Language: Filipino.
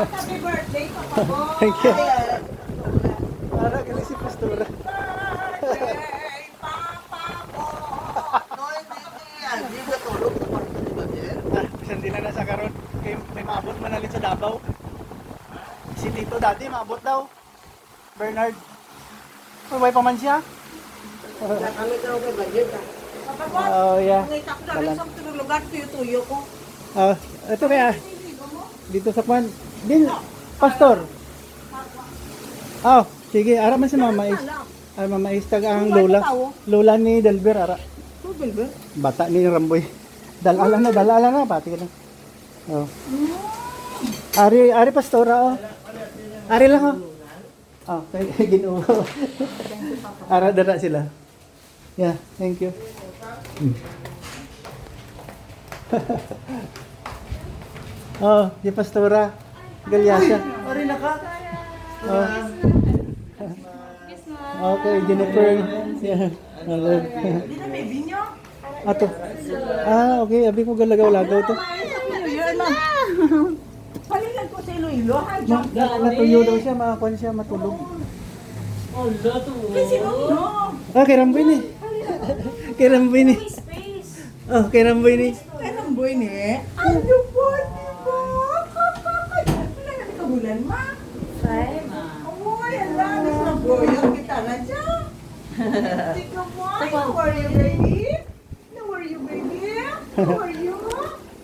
Happy birthday, Papa. Thank you. Para galing si Pastora. Birthday, Papa ko. Noy, hindi ka tulog sa party ba, Jer? Bisan din na sa karon. Kay may maabot man nalit sa Davao. Si Tito dati maabot daw. Bernard. May pa man siya. Kami daw kay Bayer. Papa ko. Oh, yeah. Ngita ko dali sa tululugan tuyo ko. Ito kaya dito sa kwan. Din Pastor. Sige, ara man si Mama Is. Mama Is tag ang lola. Lola ni Delber ara. Delber? Bata ni Ramboy. Dalala na, pati ka na. Oh. Ari Pastora, oh. Ari lang, oh. Ginoo. Ara dara sila. Yeah, thank you. Di Pastora. Galyasa. Ari na ka. Okay, Jennifer. Yeah. Hello. Di na may binyo? Ato. Okay. Abi ko galagaw-lagaw to. Palilan ko sa Iloilo. Natuyo daw siya, makakuan siya, matulog. Kasi no. Kay Ramboy ni. Kay Ramboy ni. Kay Ramboy ni. Anong boy ni? Ano boy ni ba? Kailan ka bulan ma? Uy, ala, nasa boy yung kita na siya. Tika mo, how are you baby? How are you baby? How are you?